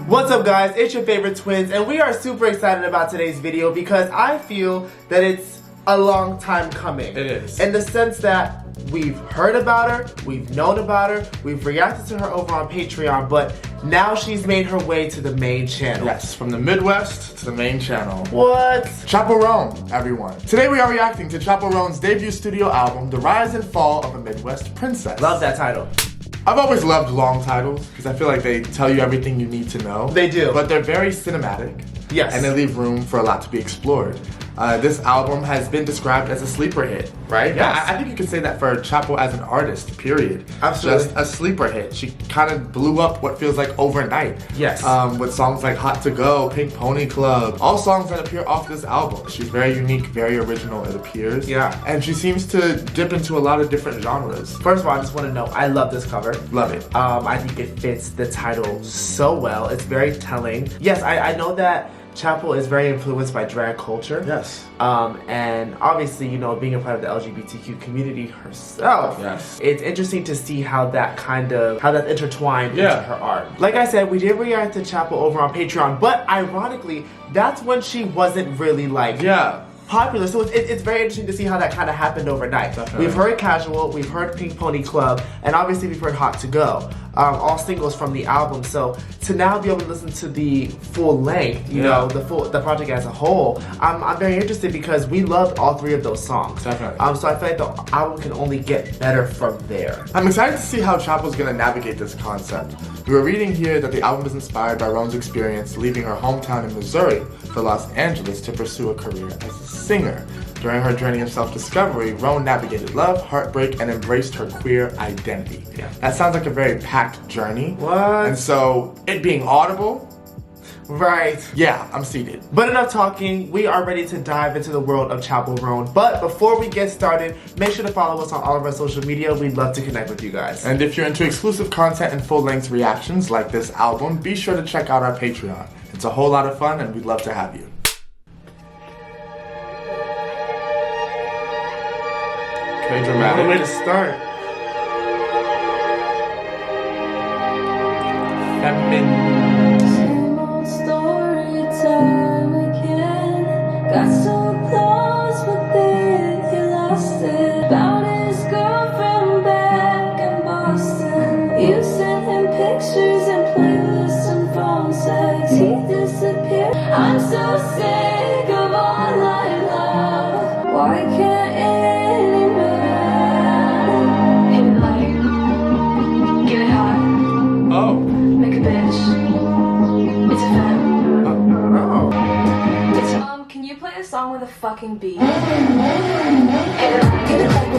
What's up guys, it's your favorite twins and we are super excited about today's video because I feel that it's a long time coming. It is. In the sense that we've heard about her, we've known about her, we've reacted to her over on Patreon, but now she's made her way to the main channel. Yes, from the Midwest to the main channel. What? Chappell Roan, everyone. Today we are reacting to Chappell Roan's debut studio album, The Rise and Fall of a Midwest Princess. Love that title. I've always loved long titles because I feel like they tell you everything you need to know. They do. But they're very cinematic. Yes. And they leave room for a lot to be explored. This album has been described as a sleeper hit, right? Yes. I think you could say that for Chappell as an artist, period. Absolutely. Just a sleeper hit. She kind of blew up what feels like overnight. Yes. With songs like Hot to Go, Pink Pony Club, all songs that appear off this album. She's very unique, very original, it appears. Yeah. And she seems to dip into a lot of different genres. First of all, I just want to know, I love this cover. Love it. I think it fits the title so well. It's very telling. Yes, I know that Chappell is very influenced by drag culture. Yes. And obviously, you know, being a part of the LGBTQ community herself, yes, it's interesting to see how that's intertwined into her art. Like I said, we did react to Chappell over on Patreon, but ironically, that's when she wasn't really like popular. So it's very interesting to see how that kind of happened overnight. Definitely. We've heard Casual, we've heard Pink Pony Club, and obviously we've heard Hot to Go. All singles from the album. So to now be able to listen to the full length, you know, the project as a whole, I'm very interested because we loved all three of those songs. Definitely. So I feel like the album can only get better from there. I'm excited to see how Chappell's gonna navigate this concept. We were reading here that the album is inspired by Roan's experience leaving her hometown in Missouri for Los Angeles to pursue a career as a singer. During her journey of self-discovery, Roan navigated love, heartbreak, and embraced her queer identity. Yeah. That sounds like a very packed journey. What? And so, it being audible, right. yeah, I'm seated. But enough talking, we are ready to dive into the world of Chappell Roan. But before we get started, make sure to follow us on all of our social media. We'd love to connect with you guys. And if you're into exclusive content and full-length reactions like this album, be sure to check out our Patreon. It's a whole lot of fun and we'd love to have you. Okay, dramatic. What a way to start. Same old story time again. Got so close, but then he lost it. Found his girlfriend back in Boston. You sent him pictures and playlists and phone sex. He disappeared. I'm so sick of online love. Why can't any man hit it like, get it hot? Oh. Make a bitch. It's a fem. Oh. It's can you play a song with a fucking beat? Get it like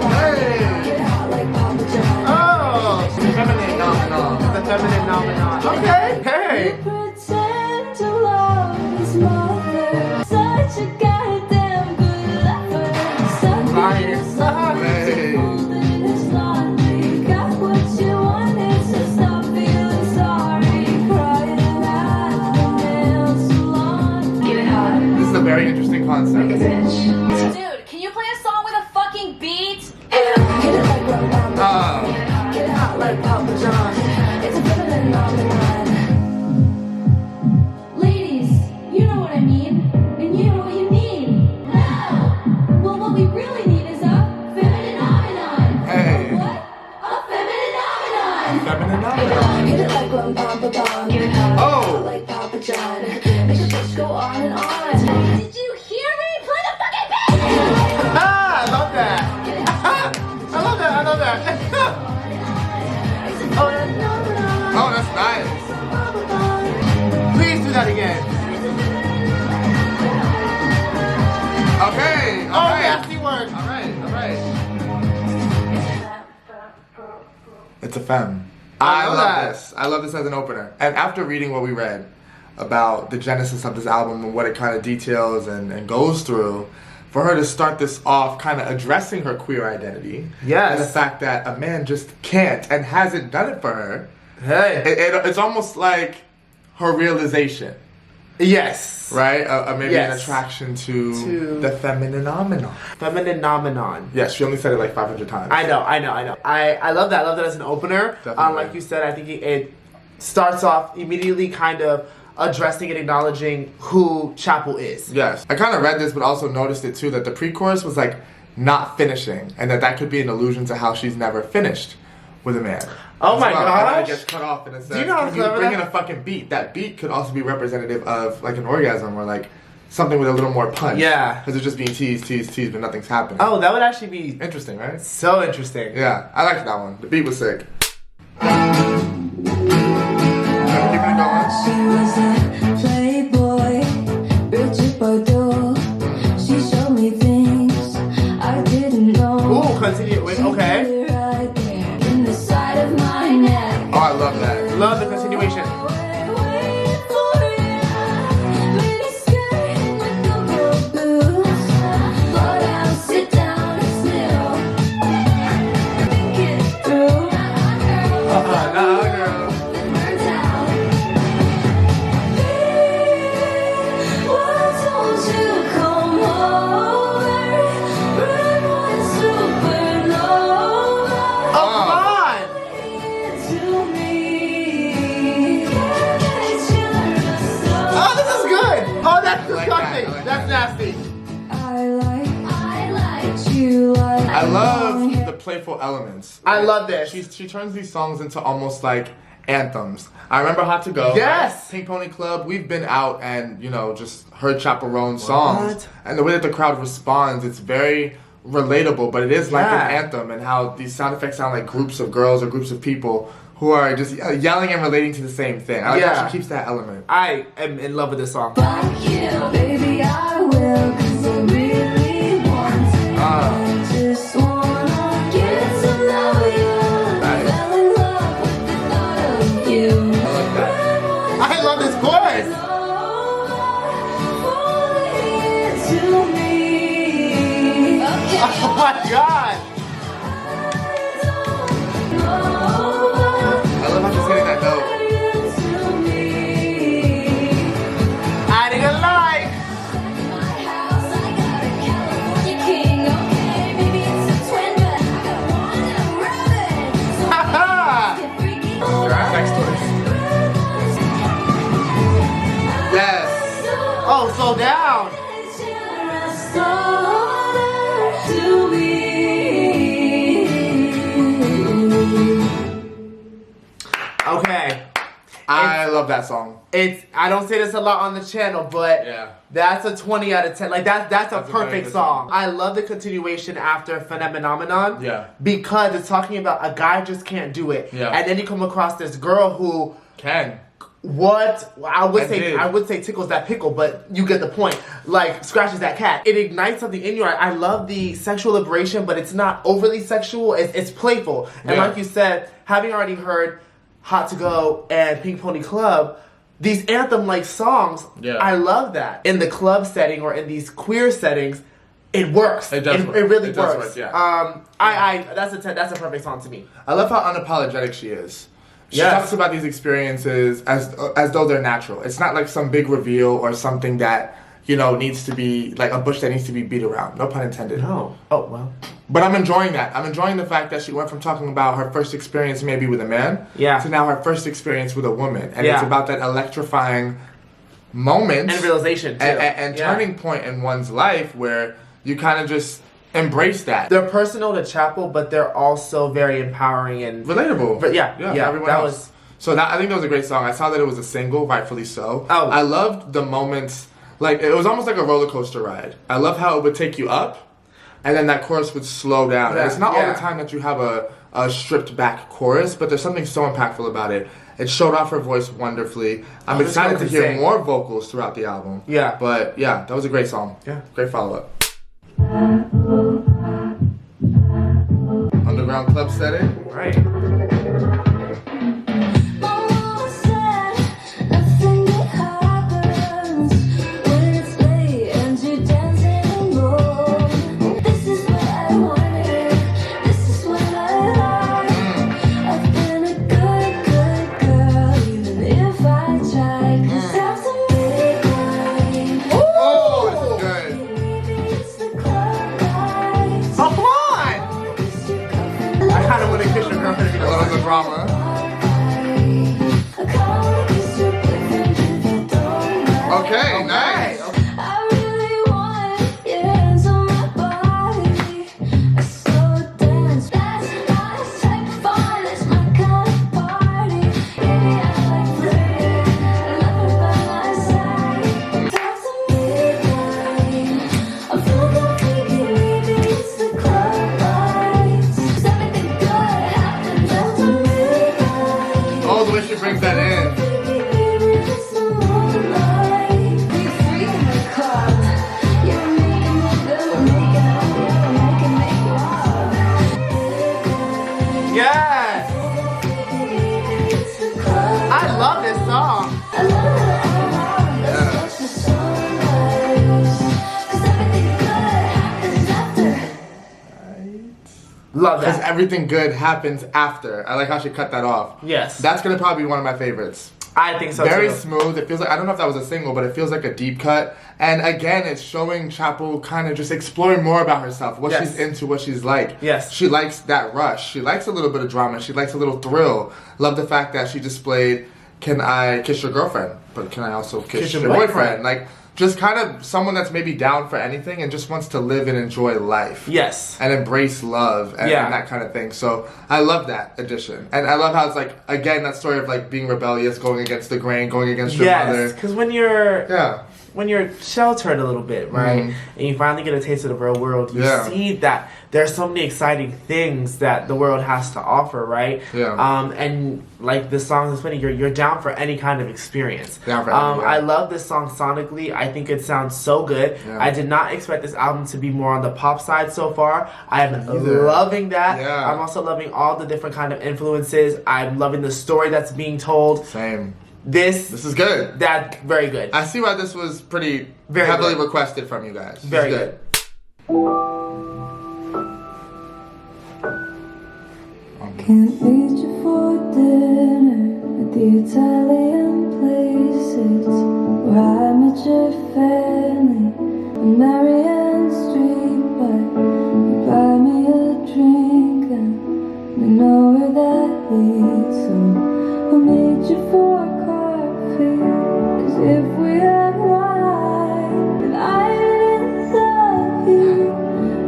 Hey. Get it hot like Papa John. Oh! Femininomenon. The Femininomenon. Okay, hey! You pretend to love his mother. Such a goddamn good lover. Such Liar. a son. Hey. Holding his laundry. Got what you wanted, so stop feeling sorry. Crying at the nail salon. Get it hot. This is a very interesting concept. Dude, can you play a song with a fucking beat? Get it like Get it hot like Papa John. It's a phenomenon. Ladies, you know what I mean, and you know what you need. No! Well, what we really need is a Femininomenon. Hey. A what? A Femininomenon. Femininomenon. Get it like Papa Get it hot like Papa John. Make the bitch go on and on. Did you hear me? Play the fucking beat! Ah, I love that! I love that, I love that! Oh, that's nice. Please do that again. Okay. Oh, All right. nasty word. All right. It's a femme. I I love love that. this. I love this as an opener. And after reading what we read about the genesis of this album and what it kind of details and goes through, for her to start this off kind of addressing her queer identity. Yes. And the fact that a man just can't and hasn't done it for her. Hey. It's almost like her realization. Yes. Right? Maybe an Yes. attraction to the Femininomenon. Femininomenon. Yes, she only said it like 500 times. I know. I love that. I love that as an opener. Definitely. Like you said, I think it starts off immediately kind of addressing and acknowledging who Chappell is. Yes. I kind of read this, but also noticed it too, that the pre-chorus was like not finishing, and that could be an allusion to how she's never finished with a man. Oh my And then gosh. it gets cut off and it says, Do you know how can you clever bring that- in a fucking beat? That beat could also be representative of like an orgasm or like something with a little more punch. Yeah. Because it's just being teased, but nothing's happening. Oh, that would actually be Interesting, right? so interesting. Yeah, I liked that one. The beat was sick. Keeping it going. She was a playboy, Bridget Bardot. She showed me things I didn't know. Ooh, continue. Wait, okay. Right there in the side of my neck. Oh, I love that. Love the continuation. Waiting for you. Mini skirt with the gold boots. Slow down, sit down and snill. Think it through. Nah, girl. Burns out. Why don't you come over? Run one supernova. Oh, come on! To me. Oh, this is good! Oh, that's I like that, disgusting! I like That's that. nasty. I like you like I love the playful elements. I love this. She turns these songs into almost like anthems. I remember Hot to Go. Yes. Pink Pony Club. We've been out and, you know, just heard Chappell Roan songs. What? And the way that the crowd responds, it's very relatable, but it is like Yeah. an anthem, and how these sound effects sound like groups of girls or groups of people who are just yelling and relating to the same thing. I like Yeah. how she keeps that element. I am in love with this song. Fuck you, baby, I will, 'cause I really want to. I just wanna get to know you. Nice. Fell in love with the thought of you. I like that. I love this chorus! To me. Okay. Oh my god! I love how she's hitting that note. Adding a like! Haha! Next choice. Yes. Oh, slow down! Okay. I love that song. I don't say this a lot on the channel, but Yeah. that's a 20 out of 10. Like that's a That's a very perfect good song. song. I love the continuation after Femininomenon. Yeah. Because it's talking about a guy just can't do it. Yeah. And then you come across this girl who Ken. I did. would say tickles that pickle, but you get the point. Like scratches that cat. It ignites something in you. I love the sexual liberation, but it's not overly sexual. It's playful. And Yeah. like you said, having already heard Hot to Go and Pink Pony Club, these anthem-like songs, Yeah. I love that. In the club setting or in these queer settings, it works. It does work. It really It does works. work, yeah. That's a perfect song to me. I love how unapologetic she is. She Yes. talks about these experiences as though they're natural. It's not like some big reveal or something that, you know, needs to be like a bush that needs to be beat around. No pun intended. No. Oh, well. But I'm enjoying that. I'm enjoying the fact that she went from talking about her first experience maybe with a man Yeah. to now her first experience with a woman. And Yeah. it's about that electrifying moment And realization, too. and Yeah. turning point in one's life where you kind of just embrace that. They're personal to Chappell, but they're also very empowering and Relatable. But yeah, for yeah, everyone that else. was- So I think that was a great song. I saw that it was a single, rightfully so. Oh. I loved the moments, like it was almost like a roller coaster ride. I love how it would take you up, and then that chorus would slow down. Yeah, And it's not all yeah. the time that you have a stripped back chorus, but there's something so impactful about it. It showed off her voice wonderfully. I'm Oh, this excited girl to can hear sing. more vocals throughout the album. Yeah. But yeah, that was a great song. Yeah. Great follow up. Underground club setting. Right. Mama said nothing good happens when it's late and you're dancing alone. This is what I wanted. This is what I like. I've been a good girl, even if I try. 'Cause after midnight, Oh, this is good. maybe it's the club lights. Oh, come on! I kind of want to kiss your girlfriend way she brings that in. Yes! I love this song. Love Because that. everything good happens after. I like how she cut that off. Yes. That's gonna probably be one of my favorites. I think so Very too. smooth. It feels like, I don't know if that was a single, but it feels like a deep cut. And again, it's showing Chappell kind of just exploring more about herself, what Yes. she's into, what she's like. Yes. She likes that rush. She likes a little bit of drama. She likes a little thrill. Love the fact that she displayed, can I kiss your girlfriend? But can I also kiss your boyfriend? Like, just kind of someone that's maybe down for anything and just wants to live and enjoy life. Yes. And embrace love and, Yeah. and that kind of thing. So I love that addition. And I love how it's like, again, that story of like being rebellious, going against the grain, going against your Yes, mother. because when you're Yeah. when you're sheltered a little bit, right, Mhm. and you finally get a taste of the real world, you Yeah. see that there's so many exciting things that the world has to offer, right? Yeah. And like this song is funny, you're down for any kind of experience. Down for any, yeah. I love this song sonically. I think it sounds so good. Yeah. I did not expect this album to be more on the pop side so far. I'm Either. loving that. Yeah. I'm also loving all the different kind of influences. I'm loving the story that's being told. Same. This This is good. That's very good. I see why this was pretty Very heavily good. requested from you guys. This is Very good. Can't meet you for dinner at the Italian places where I met your family on Marianne Street. But you buy me a drink and we know where that leads. So I'll meet you for coffee. 'Cause if we had wine and I didn't love you,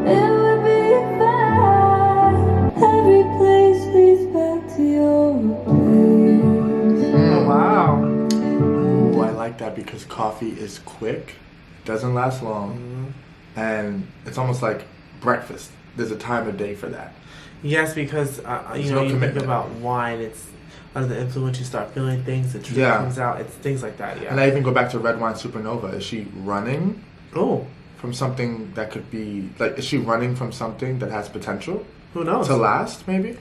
it would be fine. Every place leads back to your place. Oh, wow. Ooh, I like that because coffee is quick, doesn't last long, and it's almost like breakfast. There's a time of day for that. Yes, because There's you no know, you commitment. think about wine. It's under the influence. You start feeling things. The truth Yeah. comes out. It's things like that. Yeah. And I even go back to Red Wine Supernova. Is she running Oh, from something that could be, like, is she running from something that has potential who knows? to last, maybe?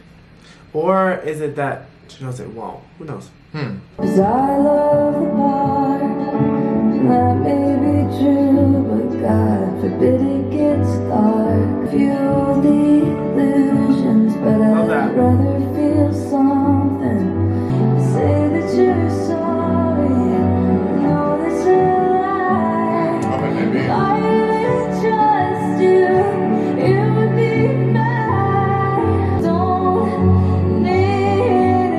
Or is it that she knows it won't? Who knows? 'Cause I love the bar, and that may be true, but God forbid it gets dark. Fuel the illusions, but Love I'd that. rather feel something. Say that you're sorry, I know this is a lie. Okay, maybe. If I didn't trust you, it would be fine. Don't need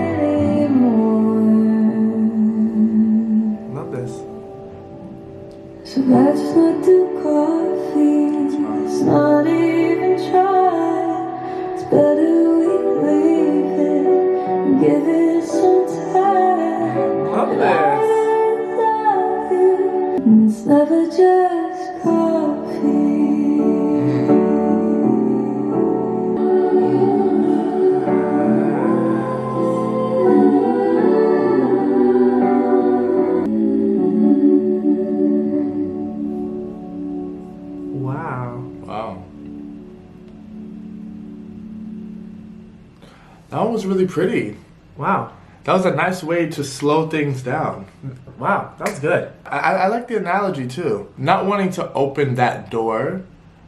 anymore. Love this. So let's not do coffee. Let's not even try. It's better we leave it and give it some time. Love And this. I love you, and it's never just coffee. Wow. Wow. That one was really pretty. Wow. That was a nice way to slow things down. Wow. That was good. I like the analogy too. Not wanting to open that door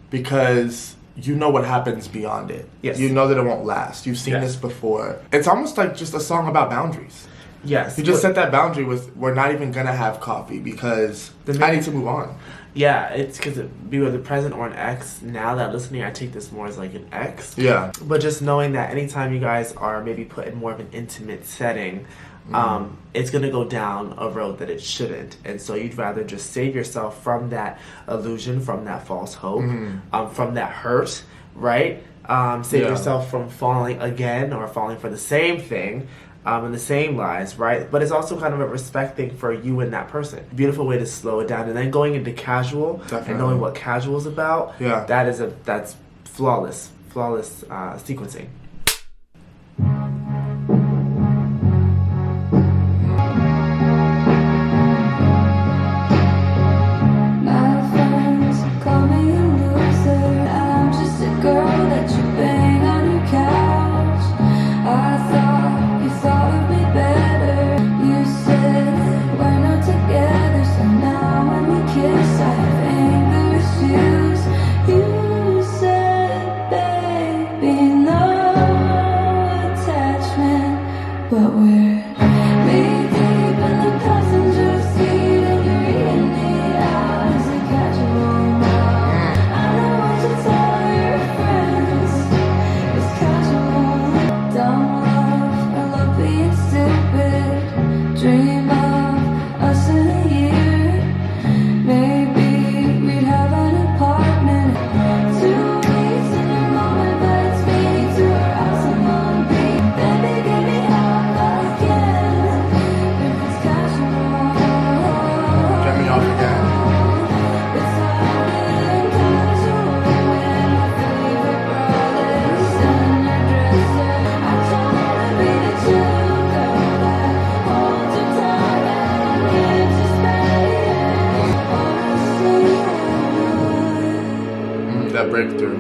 because you know what happens beyond it. Yes. You know that it won't last. You've seen Yes. this before. It's almost like just a song about boundaries. Yes. You just But- set that boundary with, we're not even gonna have coffee because The I main- need to move on. Yeah, it's because it be with a present or an ex. Now that listening, I take this more as like an ex. Yeah. But just knowing that anytime you guys are maybe put in more of an intimate setting, it's gonna go down a road that it shouldn't, and so you'd rather just save yourself from that illusion, from that false hope, from that hurt, right? Save Yeah. yourself from falling again or falling for the same thing. And the same lies, right? But it's also kind of a respect thing for you and that person. Beautiful way to slow it down, and then going into casual and Definitely. knowing what casual is about. Yeah. That's flawless sequencing. Me deep in the passenger seat, and you're eating me out as a casual mouth. I know what to tell your friends. It's casual. Dumb love, I love being stupid. Dream of us in a year. Maybe we'd have an apartment. 2 weeks and your mom invites me to her house in Long Beach. Baby, get me out again. If it's casual. Get me off again. It's harder than casual when my favorite girl is in your dresser. I don't wanna be the chill girl that holds your tongue and gives you space. Honestly, That breakthrough.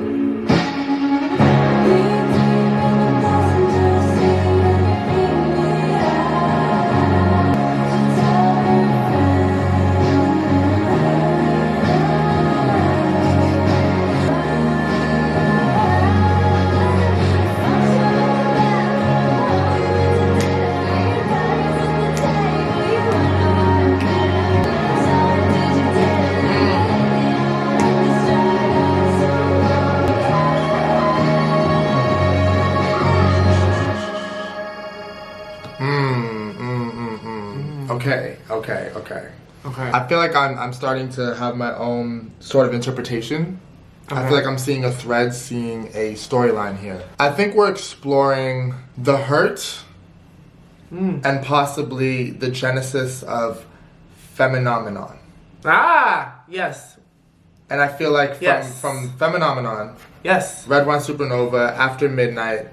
Okay. Okay. I feel like I'm starting to have my own sort of interpretation. I Okay. feel like I'm seeing a thread, seeing a storyline here. I think we're exploring the hurt and possibly the genesis of Femininomenon. Ah, yes. And I feel like Yes. from Femininomenon, Yes. Red Wine Supernova, After Midnight,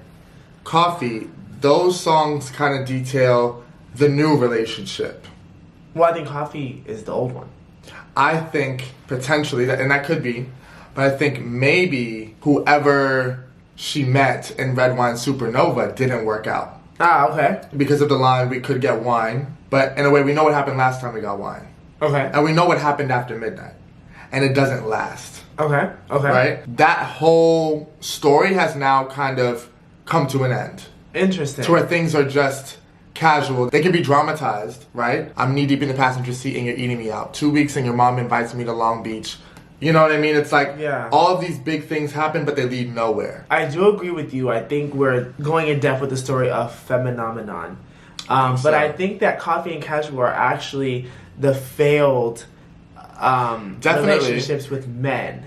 Coffee, those songs kind of detail the new relationship. Well, I think Coffee is the old one. I think potentially, and that could be, but I think maybe whoever she met in Red Wine Supernova didn't work out. Ah, okay. Because of the line, we could get wine, but in a way, we know what happened last time we got wine. Okay. And we know what happened after midnight. And it doesn't last. Okay. Okay. Right? That whole story has now kind of come to an end. Interesting. To where things are just casual. They can be dramatized, right? I'm knee deep in the passenger seat and you're eating me out. 2 weeks and your mom invites me to Long Beach. You know what I mean? It's like Yeah. all of these big things happen, but they lead nowhere. I do agree with you. I think we're going in depth with the story of Femininomenon. But so. I think that Coffee and Casual are actually the failed Definitely. relationships with men.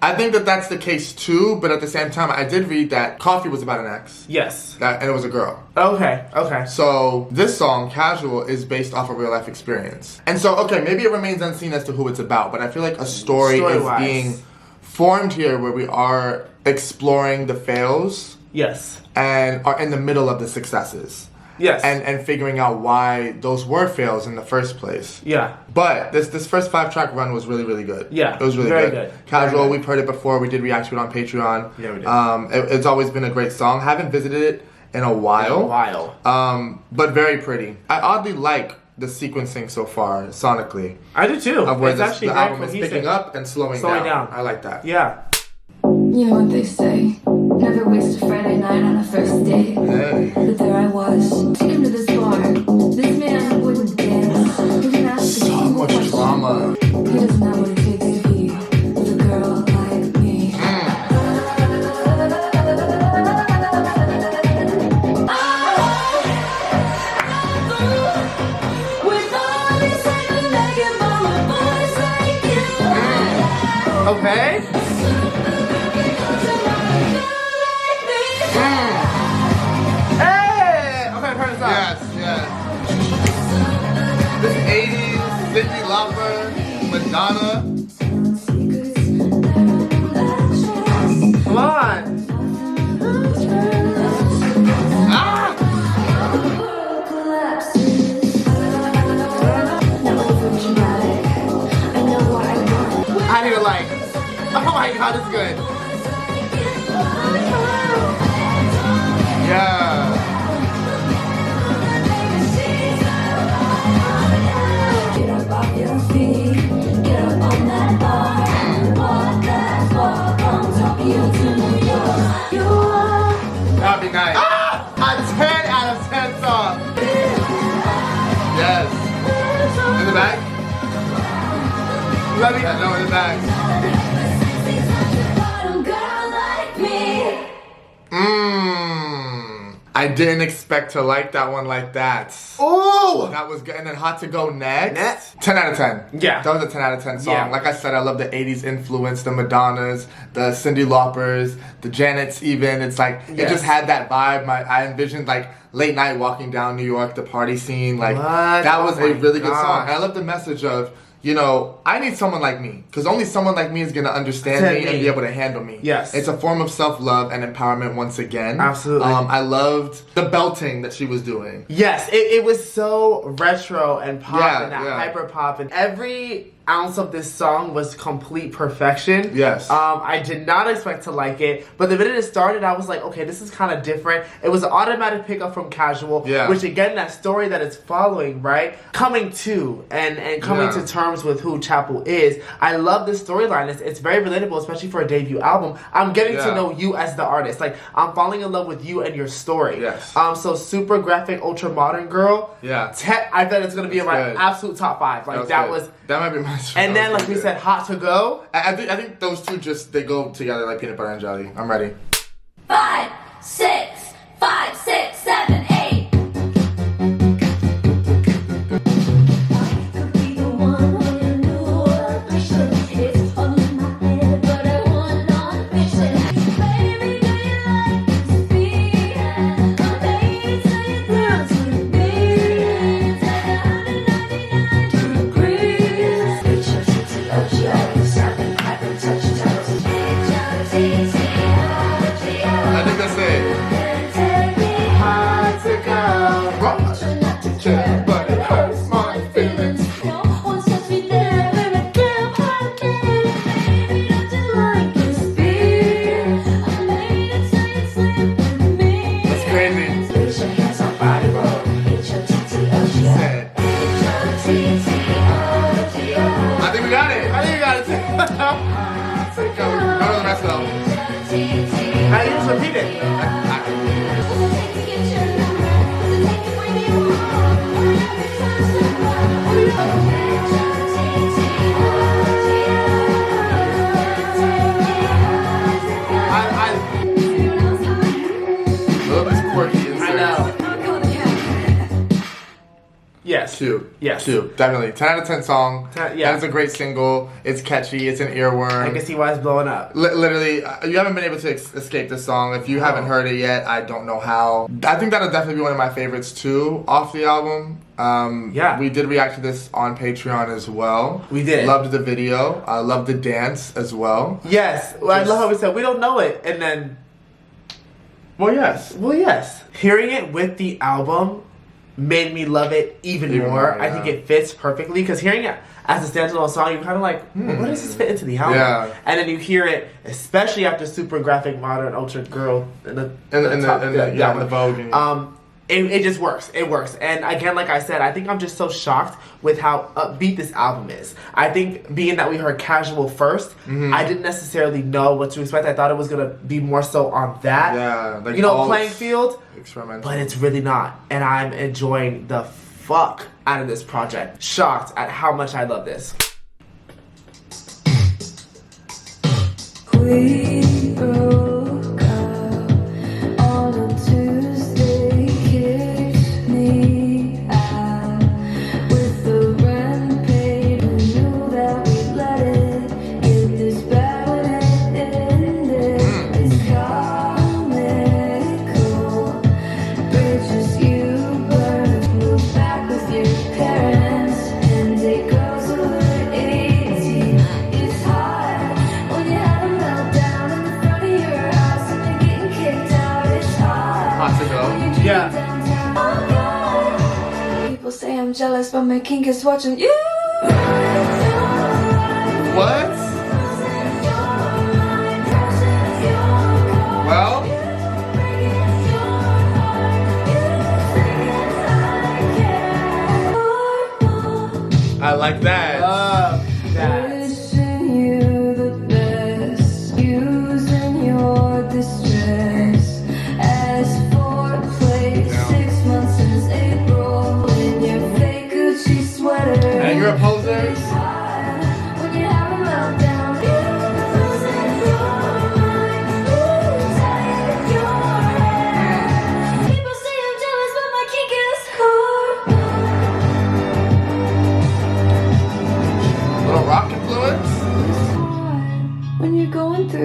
I think that that's the case too, but at the same time, I did read that Coffee was about an ex. Yes. And it was a girl. Okay. Okay. So this song, Casual, is based off a real life experience. And so, okay, maybe it remains unseen as to who it's about, but I feel like a story is Story-wise. being formed here where we are exploring the fails Yes. and are in the middle of the successes. Yes. And figuring out why those were fails in the first place. Yeah. But this first 5-track run was really, really good. Yeah, It was really very good. good. Casual, Very good. we've heard it before. We did react to it on Patreon. Yeah, we did. It's always been a great song. Haven't visited it in a while. But very pretty. I oddly like the sequencing so far, sonically. I do too. Of where It's the actually very album is cohesive. picking up and slowing down. I like that. Yeah. you know what they say. Never waste a Friday night on a first date. Hey. But there I was. Take him to this bar. This man wouldn't dance. He didn't ask So me much questions. drama. He doesn't know what it takes to be with a girl like me. With all these things I get from a boys like you. Okay. Hey. Okay, turn this up. Yes. This 80s, Cyndi Lauper, Madonna. Come on. Ah! I need a like. Oh my god, it's good. Yeah. Get up off your feet, get up on that bar, walk that walk from Tokyo to New York. You are That'd be nice. A 10 out of 10 song. Yes. In the back? Let me. Yeah, no, in the back. I didn't expect to like that one like that. Oh! That was good. And then Hot to Go next. Next? 10 out of 10. Yeah. That was a 10 out of 10 song. Yeah. Like I said, I love the 80s influence, the Madonnas, the Cyndi Laupers, the Janets even. It's like, it Yes. just had that vibe. I envisioned like late night walking down New York, the party scene. Like, What? that was Oh a my really good song. gosh. And I love the message of, you know, I need someone like me. Because only someone like me is going to understand me and be able to handle me. Yes. It's a form of self-love and empowerment once again. Absolutely. I loved the belting that she was doing. Yes, it was so retro and pop Yeah, and that yeah. hyper pop, and every ounce of this song was complete perfection. Yes. I did not expect to like it, but the minute it started, I was like, okay, this is kind of different. It was an automatic pickup from Casual, Yeah. which again, that story that it's following, right? Coming to and coming Yeah. to terms with who Chappell is. I love this storyline. It's very relatable, especially for a debut album. I'm getting to Yeah. know you as the artist. Like, I'm falling in love with you and your story. Yes. So super graphic, ultra modern girl. Yeah. I bet it's gonna be in my good. absolute top 5. Like that good. was. That might be my. And then, like we good. said, Hot to Go. I think those two they go together like peanut butter and jelly. I'm ready. 5, 6, 5, 6, 7, 8. I think that's it. Hot to Go. But it hurts my feelings. That's crazy. Sad. I think we got it. I think you got it. Go to the rest of them. I just repeat it. Love is quirky and I know. Yes. Two. Yes. Two. Definitely. 10 out of 10 song. Yeah. That is a great single. It's catchy. It's an earworm. I can see why it's blowing up. Literally, you haven't been able to escape this song. If you haven't heard it yet, I don't know how. I think that'll definitely be one of my favorites too off the album. Yeah. We did react to this on Patreon as well. We did. Loved the video. I loved the dance as well. Yes. Well, I love how we said we don't know it, and then Well, yes. yes. Hearing it with the album made me love it even Even more. more, I yeah. think it fits perfectly because hearing it as a standalone song, you're kind of like, what does this fit into the album? Yeah. And then you hear it, especially after super graphic, modern, ultra girl in the the Vogue. And, it just works. It works. And again, like I said, I think I'm just so shocked with how upbeat this album is. I think being that we heard Casual first, I didn't necessarily know what to expect. I thought it was going to be more so on that, yeah. Like playing field. Experimental. But it's really not. And I'm enjoying the fuck out of this project. Shocked at how much I love this. We broke up on a Tuesday, kicked me out with the rent paid. We knew that we'd let it get this bad when it ended. It's comical, bridges you burn, move back with your parents, and it goes over 80. It's hard when you have a meltdown in the front of your house and you're getting kicked out. It's hard. Hot to Go. when you're Yeah. downtown. Oh, God. People say I'm jealous, but my kink is watching you. What? Well, I like that. Love that. Wishing you the best, using your distress as foreplay. Yeah. 6 months since April, when your fake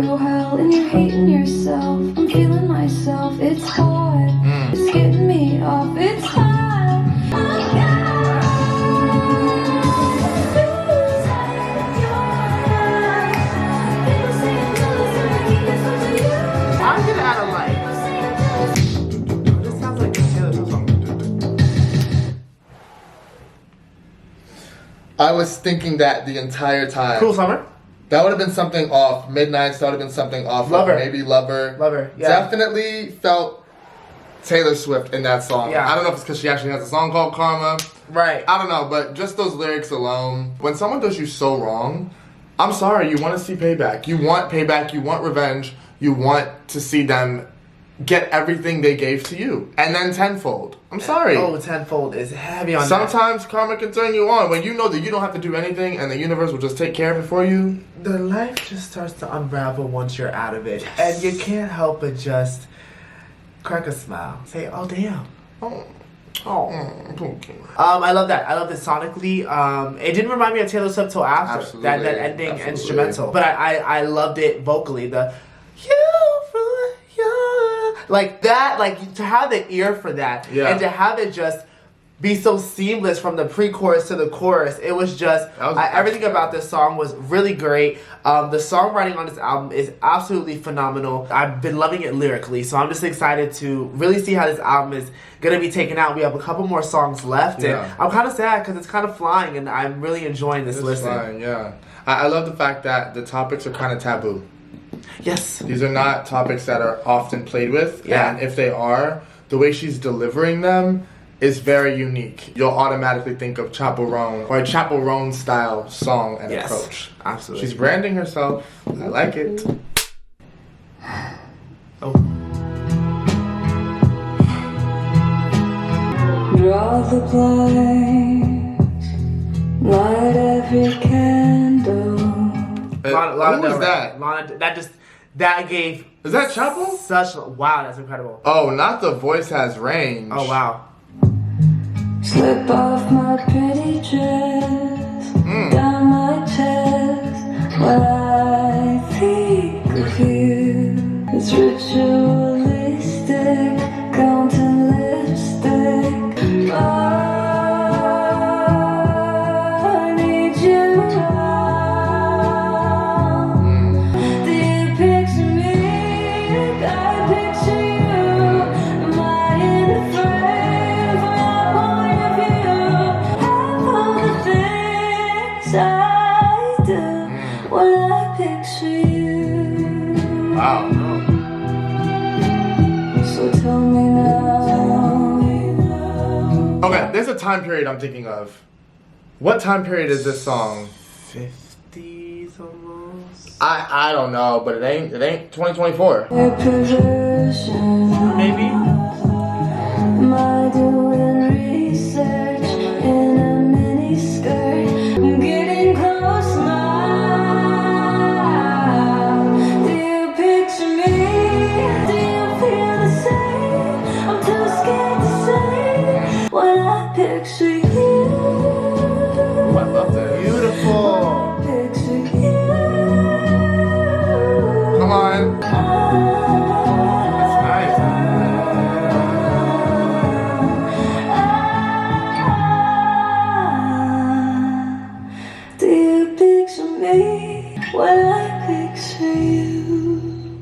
through hell and you're hating yourself. I'm feeling myself, it's hard. It's getting me off, it's hard. Oh God. I'm gonna add a like. This sounds like a Taylor Swift song. I was thinking that the entire time. Cruel Summer. That would have been something off. Midnights, that would have been something off. Lover. Maybe Lover. Lover, yeah. Definitely felt Taylor Swift in that song. Yeah. I don't know if it's because she actually has a song called Karma. Right. I don't know, but just those lyrics alone. When someone does you so wrong, I'm sorry, you want to see payback. You want payback, you want revenge, you want to see them get everything they gave to you. And then tenfold. I'm sorry. Oh, tenfold is heavy on that. Sometimes karma can turn you on when you know that you don't have to do anything and the universe will just take care of it for you. The life just starts to unravel once you're out of it. Yes. And you can't help but just crack a smile. Say, oh, damn. Oh. Okay. I love that. I love it sonically. It didn't remind me of Taylor Swift till after. Absolutely. That ending instrumental. But I loved it vocally. The like that, like to have the ear for that, and to have it just be so seamless from the pre-chorus to the chorus. It was just everything about this song was really great. The songwriting on this album is absolutely phenomenal. I've been loving it lyrically, so I'm just excited to really see how this album is gonna be taken out. We have a couple more songs left, and I'm kind of sad because it's kind of flying, and I'm really enjoying this listen. Flying, yeah. I love the fact that the topics are kind of taboo. Yes. These are not topics that are often played with, and if they are, the way she's delivering them is very unique. You'll automatically think of Chappell Roan or a Chappell Roan style song and approach. Absolutely. She's branding herself. I like it. Oh. Draw the blinds, light every candle. Who was that? That gave. Is that Chappell? Wow, that's incredible. Oh, not the voice has range. Oh wow. Slip off my pretty dress, down my chest. When I think of you, it's ritualistic, counting lipstick. I need you now. Do you picture me? I picture you. Am I in the frame from your point of view? Have all the things I do when I picture you. Wow. So tell me now. Okay, there's a time period I'm thinking of. What time period is this song? 50s almost. I don't know, but it ain't 2024. Your perversion. Maybe. Am I doing research in a mini skirt? I'm getting close now. Do you picture me? Do you feel the same? I'm too scared to say when I picture you. Oh, I love this. Beautiful. Picture you. Come on. That's nice. Do you picture me when I picture you?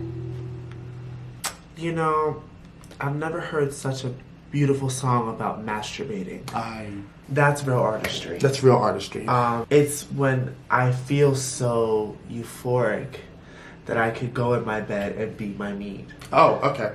You know, I've never heard such a beautiful song about masturbating. That's real artistry. That's real artistry. It's when I feel so euphoric that I could go in my bed and beat my meat. Oh, okay.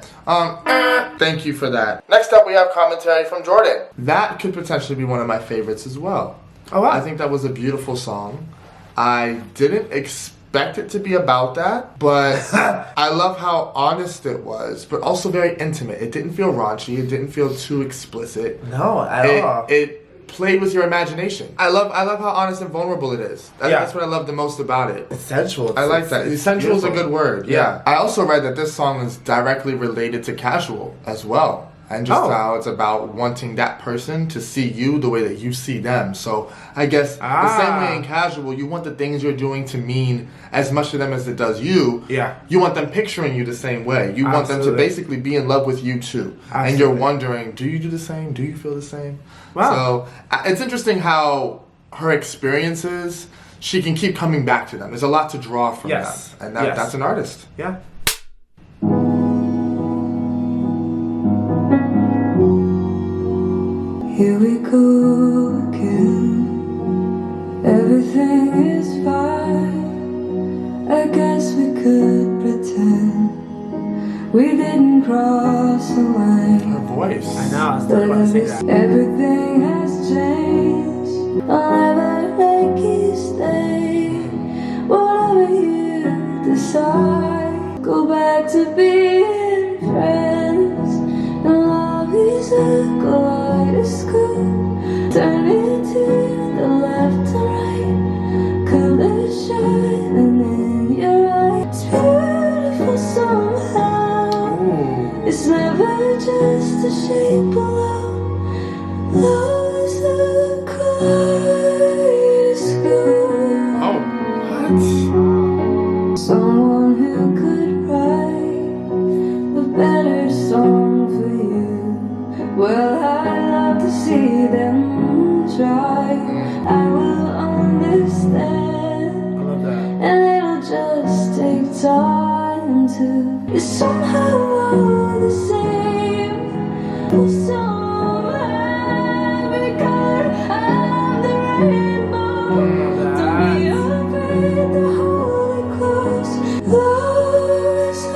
Thank you for that. Next up, we have commentary from Jordan. That could potentially be one of my favorites as well. Oh, wow. I think that was a beautiful song. I didn't expect it to be about that, but I love how honest it was, but also very intimate. It didn't feel raunchy. It didn't feel too explicit. No, at all. It played with your imagination. I love how honest and vulnerable it is. That's what I love the most about it. It's sensual. I like that. Sensual is a good word. Yeah. I also read that this song is directly related to casual as well. and just how it's about wanting that person to see you the way that you see them. So I guess the same way in casual, you want the things you're doing to mean as much to them as it does you. Yeah. You want them picturing you the same way. You want them to basically be in love with you too. Absolutely. And you're wondering, do you do the same? Do you feel the same? Wow. So it's interesting how her experiences, she can keep coming back to them. There's a lot to draw from that. And that's an artist. Yeah. Here we go again. Everything is fine. I guess we could pretend we didn't cross the line. Her voice. I know, I was still about to say that. Everything has changed. I'll never make you stay. Whatever you decide, go back to being friends. And love is a kaleidoscope. Turn it to the left and right. Colors shining in your eyes. It's beautiful somehow. It's never just a shape alone. Love is a kaleidoscope. Oh, what? Someone who could write a better song for you. Well, I'd love to see them try. I will understand. I love that. And it'll just take time to. It's somehow all the same. Somehow every color of the rainbow. Don't be afraid to hold it close. Love is a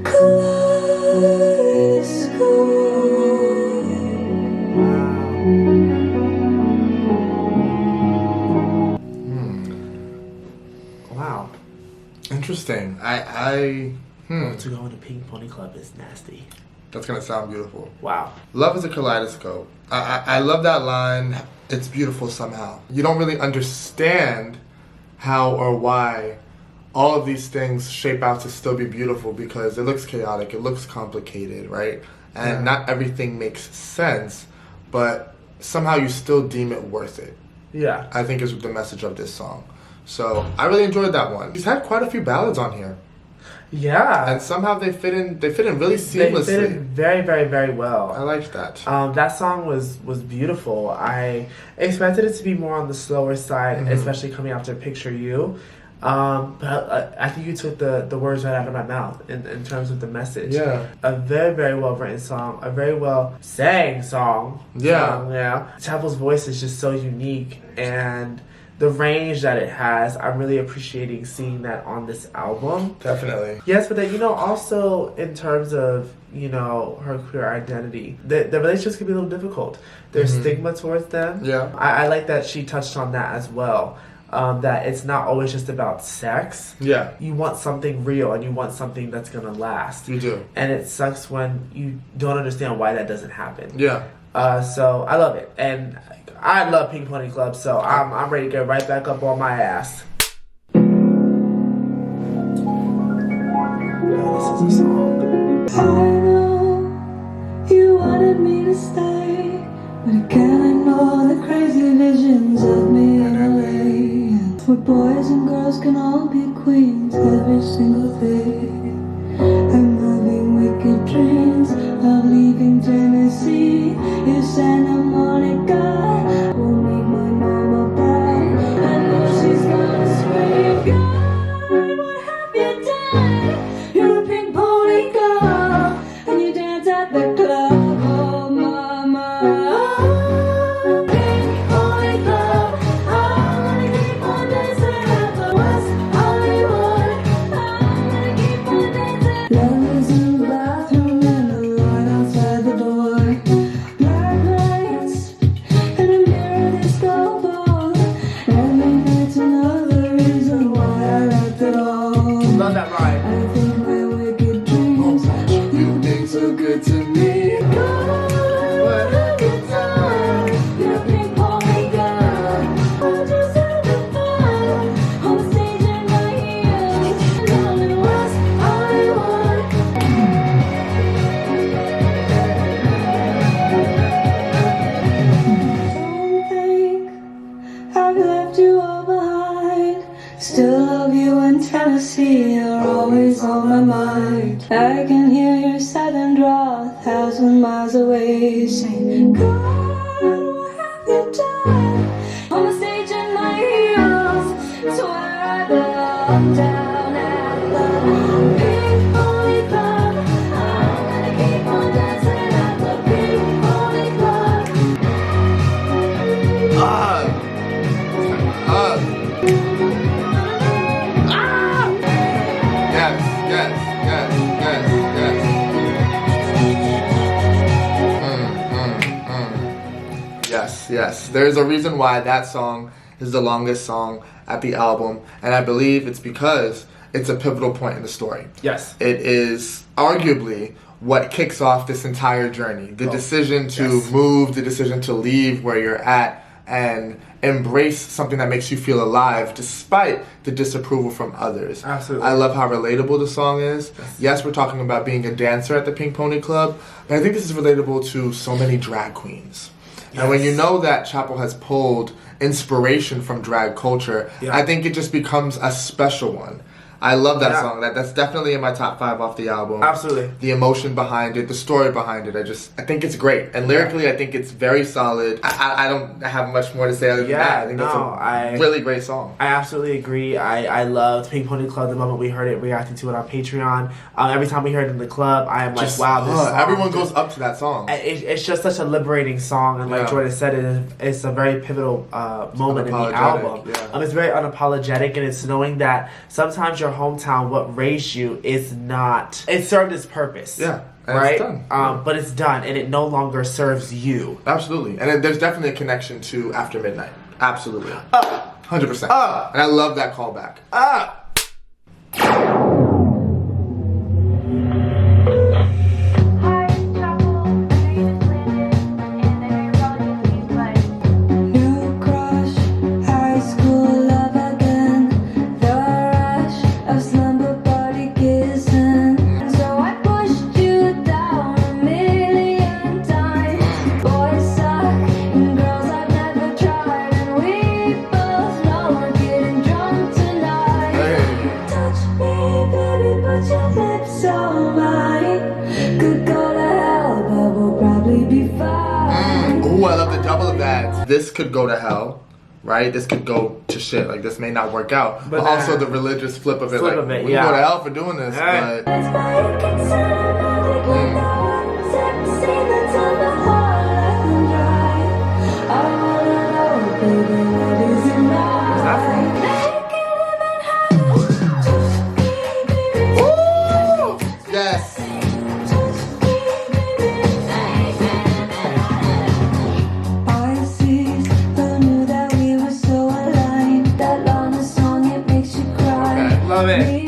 kaleidoscope. Wow. Interesting. To go into Pink Pony Club is nasty. That's gonna sound beautiful. Wow. Love is a kaleidoscope. I love that line. It's beautiful somehow. You don't really understand how or why all of these things shape out to still be beautiful because it looks chaotic, it looks complicated, right? And not everything makes sense, but somehow you still deem it worth it. Yeah. I think is the message of this song. So I really enjoyed that one. He's had quite a few ballads on here. Yeah. And somehow they fit in really seamlessly. They fit in very, very, very well. I liked that. That song was beautiful. I expected it to be more on the slower side, especially coming after Picture You. But I think you took the words right out of my mouth in terms of the message. Yeah. A very, very well written song. A very well sang song. Yeah. Chappell's voice is just so unique, and the range that it has, I'm really appreciating seeing that on this album. Definitely. Yes, but then, also in terms of, her queer identity, the relationships can be a little difficult. There's stigma towards them. Yeah. I like that she touched on that as well. That it's not always just about sex. Yeah. You want something real and you want something that's going to last. You do. And it sucks when you don't understand why that doesn't happen. Yeah. So I love it. And I love Pink Pony Club, so I'm ready to get right back up on my ass. Oh, this is a song. I know you wanted me to stay, but I can't ignore the crazy visions of me in LA, where boys and girls can all be queens every single day. I'm having wicked dreams of leaving Tennessee. You Santa Monica will make my mama proud. I know she's gonna scream, God, what have you done? You're a pink pony girl, and you dance at the club, oh mama. Pink pony club, I wanna keep on dancing at the West Hollywood. I wanna keep on dancing. Love is in the bathroom and the light outside the door. Black lights and I can hear your silent draw 1,000 miles away, saying, God, what have you done? On the stage in my heels, to where I belong, down at the Pink Pony Club. I'm gonna keep on dancing at the Pink Pony Club. Yes. There's a reason why that song is the longest song at the album, and I believe it's because it's a pivotal point in the story. Yes. It is arguably what kicks off this entire journey. The decision to move, the decision to leave where you're at, and embrace something that makes you feel alive despite the disapproval from others. Absolutely. I love how relatable the song is. Yes, we're talking about being a dancer at the Pink Pony Club, but I think this is relatable to so many drag queens. And when you know that Chappell has pulled inspiration from drag culture, I think it just becomes a special one. I love that song. That's definitely in my top 5 off the album. Absolutely. The emotion behind it, the story behind it, I think it's great. And lyrically, I think it's very solid. I don't have much more to say other than that. I think it's a really great song. I absolutely agree. I loved Pink Pony Club the moment we heard it, reacting to it on Patreon. Every time we heard it in the club, I am like, wow, this song. Everyone goes up to that song. It's just such a liberating song. And like Jordan said, it's a very pivotal moment in the album. It's very unapologetic, and it's knowing that sometimes your hometown, what raised you, is not, it served its purpose. Right? It's done. But it's done, and it no longer serves you. Absolutely. And there's definitely a connection to After Midnight. Absolutely. 100%. And I love that callback. I love the double of that. This could go to hell, right? This could go to shit. Like, this may not work out. But also the religious flip of it. We can go to hell for doing this, but... Yes. Love it.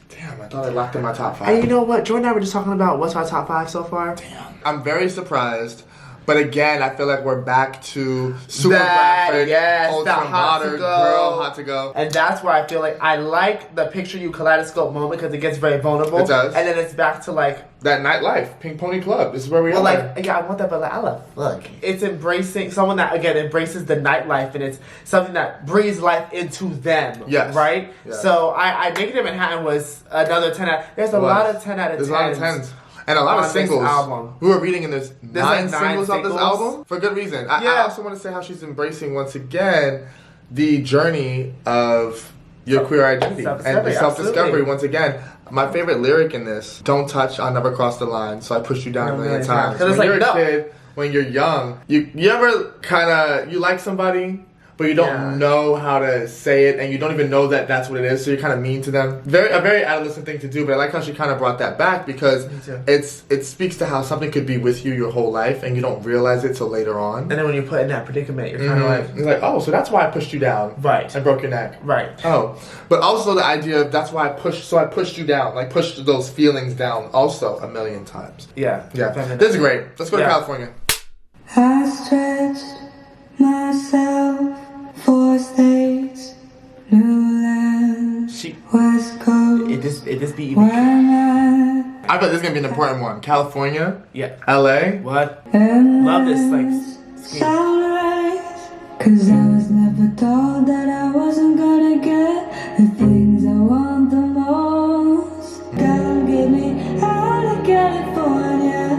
Damn, I thought I locked in my top 5. And you know what? Jordan and I were just talking about what's our top 5 so far. Damn. I'm very surprised. But again, I feel like we're back to super graphic, ultra modern, girl, hot to go. And that's where I feel like I like the Picture You Kaleidoscope moment because it gets very vulnerable. It does. And then it's back to like... that nightlife, Pink Pony Club. This is where we are. Like, yeah, I want that, but like, I love, look. It's embracing, someone that, again, embraces the nightlife, and it's something that breathes life into them. Yes. Right? Yes. So I Naked in Manhattan was another 10 out. There's a lot of 10 out of 10s. There's a lot of 10s. And a lot of singles. Album. We were reading, and there's 9 like 9 singles of this album for good reason. I also want to say how she's embracing once again the journey of your queer identity and the self-discovery once again. My favorite lyric in this: "Don't touch, I'll never cross the line, so I pushed you down a million times." When you're a kid, when you're young, you ever kind of you like somebody, but you don't know how to say it, and you don't even know that that's what it is, so you're kind of mean to them. A very adolescent thing to do, but I like how she kind of brought that back because it speaks to how something could be with you your whole life, and you don't realize it till later on. And then when you're put in that predicament, you're kind of like... It's like, oh, so that's why I pushed you down. Right. And broke your neck. Right. Oh. But also the idea of that's why I pushed you down. Like, pushed those feelings down also a million times. Yeah. Yeah. This is great. Let's go to California. I stretched myself 4 states, new land, West Coast. It just be... I bet this is going to be an important one. California. Yeah. LA. What? Love this, like... Sunrise, 'cause I was never told that I wasn't gonna get the things I want the most. Come get me out of California.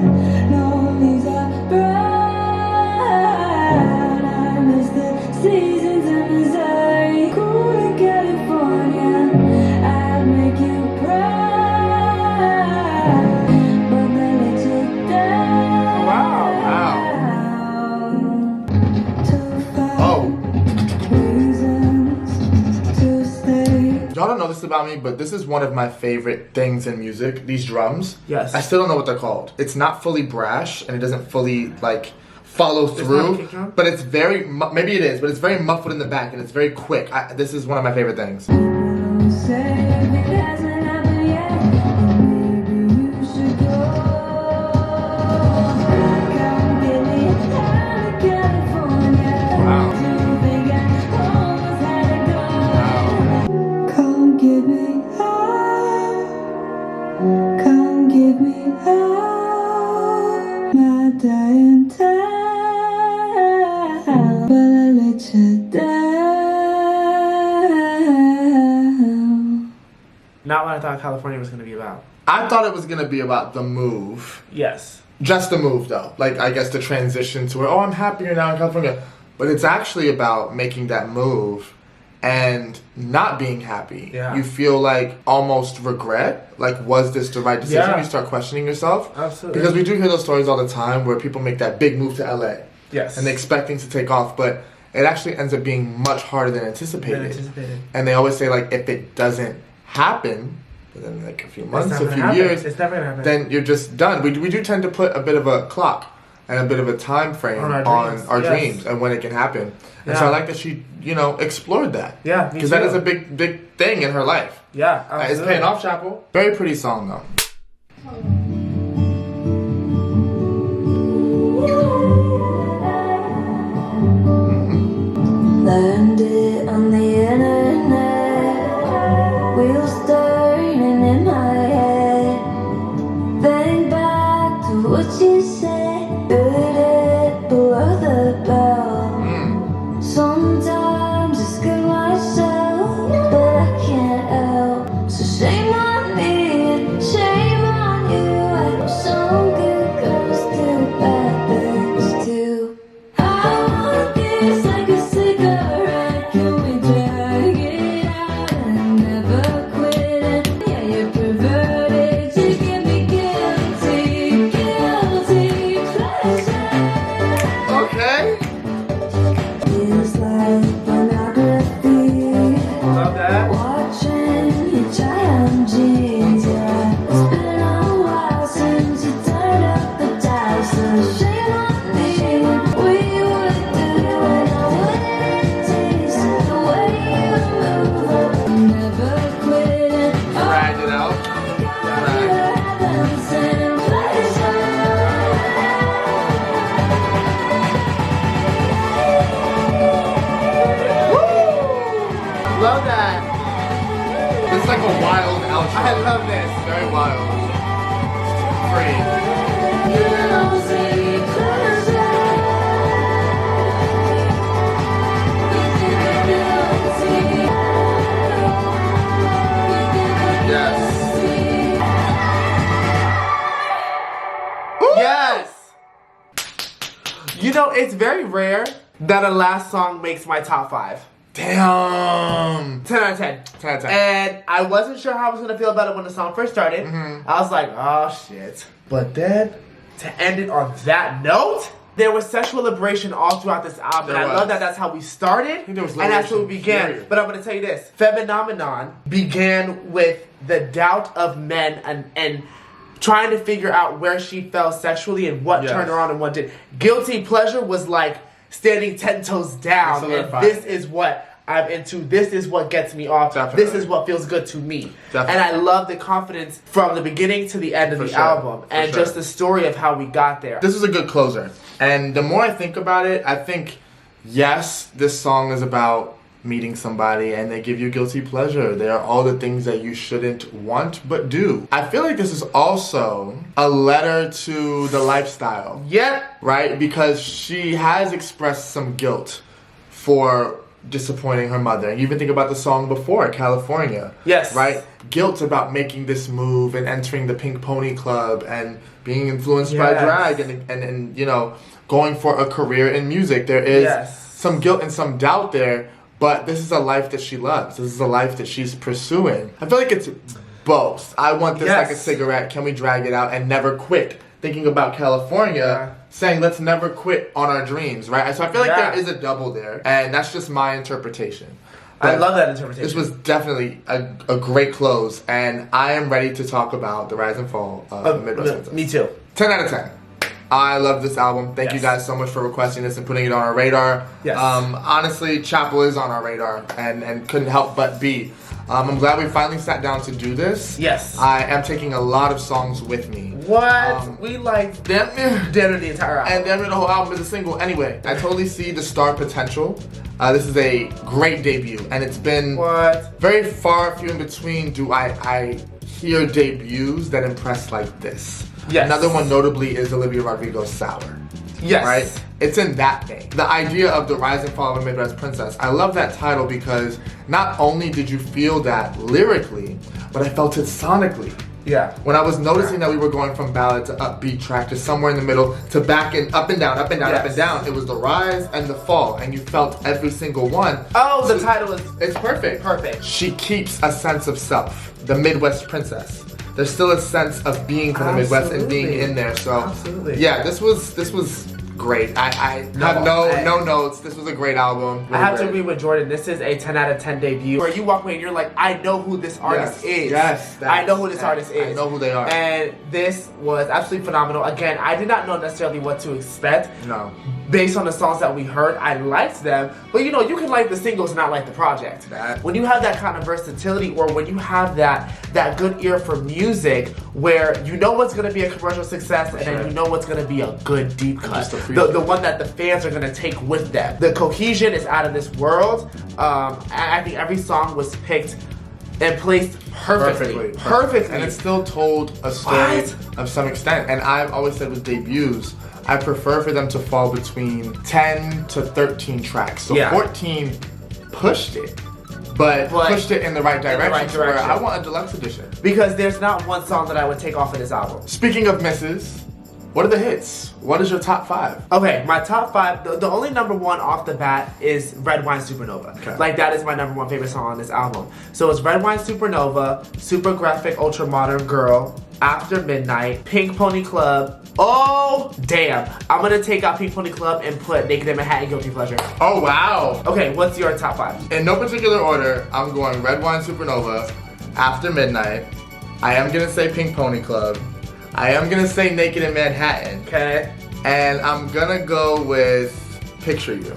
No, these are bright. I miss the seasons in Missouri. Cool in California, I'd make you proud. But they let you down. Wow. Y'all don't know this about me, but this is one of my favorite things in music. These drums. Yes. I still don't know what they're called. It's not fully brash, and it doesn't fully, like, follow through. It's not a kick drum? But it's very, maybe it is, but it's very muffled in the back, and it's very quick. This is one of my favorite things. Not what I thought California was going to be about. I thought it was going to be about the move. Yes. Just the move, though. Like, I guess the transition to where, oh, I'm happier now in California. But it's actually about making that move and not being happy. Yeah. You feel like almost regret. Like, was this the right decision? Yeah. You start questioning yourself. Absolutely. Because we do hear those stories all the time where people make that big move to LA. Yes. And they expect things to take off, but it actually ends up being much harder than anticipated. And they always say, like, if it doesn't happen within like a few months, a few years, it's never gonna happen. Then you're just done. We do tend to put a bit of a clock and a bit of a time frame on our dreams and when it can happen. And so I like that she, explored that. Yeah, because that is a big thing in her life. Yeah, it's paying off, Chappell. Very pretty song though. Learned it on the internet. Wheels turning in my head. Think back to what you said. Heard it below the belt. Sometimes I scare myself, but I can't help. So shame on me and shame on you. I know some good girls do bad things too. I want this like a cigarette. Can we drag it out and never quit it? Yeah, you're perverted. You give me guilty pleasure. Okay. Feels like pornography. Love that. Watching you try on jeans, yeah. It's been a while since you turned up the dial, so shame on me. We would do it, I wouldn't taste the way you move. I'm never quitting. Dragged it out. Love that. It's like a wild outro. I love this. Very wild. Free. Yes. It's very rare that a last song makes my top 5. Damn. 10 out of 10. 10 out of 10. And I wasn't sure how I was going to feel about it when the song first started. I was like, oh shit. But then, to end it on that note, There was sexual liberation all throughout this album. And I love that that's how we started. There was and that's how we began. period. But I'm going to tell you this. Femininomenon began with the doubt of men and trying to figure out where she fell sexually and what turned her on and what did. Guilty Pleasure was like standing 10 toes down. And this is what I'm into. This is what gets me off. Definitely. This is what feels good to me. Definitely. And I love the confidence from the beginning to the end of the album. And just the story of how we got there. This is a good closer. And the more I think about it, I think, yes, this song is about meeting somebody and they give you guilty pleasure. They are all the things that you shouldn't want but do. I feel like this is also a letter to the lifestyle. Yep. Right? Because she has expressed some guilt for disappointing her mother. And you even think about the song before, California. Yes. Right? Guilt about making this move and entering the Pink Pony Club and being influenced by drag and you know, going for a career in music. There is some guilt and some doubt there, but this is a life that she loves. This is a life that she's pursuing. I feel like it's both. I want this like a cigarette. Can we drag it out and never quit? Thinking about California, saying let's never quit on our dreams, right? So I feel like there is a double there, and that's just my interpretation. But I love that interpretation. This was definitely a great close, and I am ready to talk about the rise and fall of Midwest Princess. Me too. 10 out of 10. I love this album. Thank you guys so much for requesting this and putting it on our radar. Yes. Honestly, Chappell is on our radar and couldn't help but be. I'm glad we finally sat down to do this. Yes. I am taking a lot of songs with me. What? We like damn near the entire album. And damn near the whole album is a single. Anyway, I totally see the star potential. This is a great debut, and it's been very far few in between do I hear debuts that impress like this. Yes. Another one notably is Olivia Rodrigo's Sour. Yes. Right? It's in that vein. The idea of the rise and fall of a Midwest Princess. I love that title because not only did you feel that lyrically, but I felt it sonically. Yeah. When I was noticing that we were going from ballad to upbeat track to somewhere in the middle to back and up and down, up and down, up and down, it was the rise and the fall, and you felt every single one. Oh, the title is... It's perfect. Perfect. She keeps a sense of self, the Midwest Princess. There's still a sense of being from the Midwest and being in there. So, yeah, this was great. I have no notes. This was a great album. Really I have to agree with Jordan. This is a 10 out of 10 debut. Where you walk away and you're like, I know who this artist is. Yes. I know who this artist is. I know who they are. And this was absolutely phenomenal. Again, I did not know necessarily what to expect. No. Based on the songs that we heard, I liked them. But you know, you can like the singles, not like the project. When you have that kind of versatility, or when you have that good ear for music, where you know what's going to be a commercial success, and then you know what's going to be a good deep cut. The one that the fans are going to take with them. The cohesion is out of this world. I think every song was picked and placed perfectly. And it still told a story of some extent. And I've always said with debuts, I prefer for them to fall between 10 to 13 tracks. So 14 pushed it, but pushed it in the right direction. Where I want a deluxe edition. Because there's not one song that I would take off of this album. Speaking of misses, what are the hits? What is your top 5? Okay, my top 5, the only number 1 off the bat is Red Wine Supernova. Okay. Like, that is my number 1 favorite song on this album. So it's Red Wine Supernova, Super Graphic Ultra Modern Girl, After Midnight, Pink Pony Club. Oh, damn. I'm gonna take out Pink Pony Club and put Naked in Manhattan Guilty Pleasure. Oh, wow. Okay, what's your top 5? In no particular order, I'm going Red Wine Supernova, After Midnight. I am gonna say Pink Pony Club. I am gonna say Naked in Manhattan. Okay. And I'm gonna go with Picture You.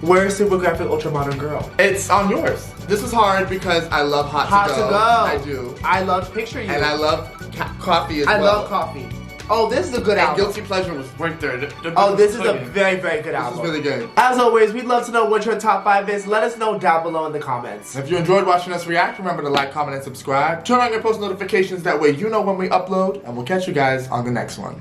Where's Super Graphic Ultra Modern Girl? It's on yours. This is hard because I love Hot to Go. I do. I love Picture You. And I love Coffee as well. I love Coffee. Oh, this is a good album. Guilty Pleasure was right there. This is a very, very good album. This is really good. As always, we'd love to know what your top 5 is. Let us know down below in the comments. If you enjoyed watching us react, remember to like, comment, and subscribe. Turn on your post notifications. That way you know when we upload. And we'll catch you guys on the next one.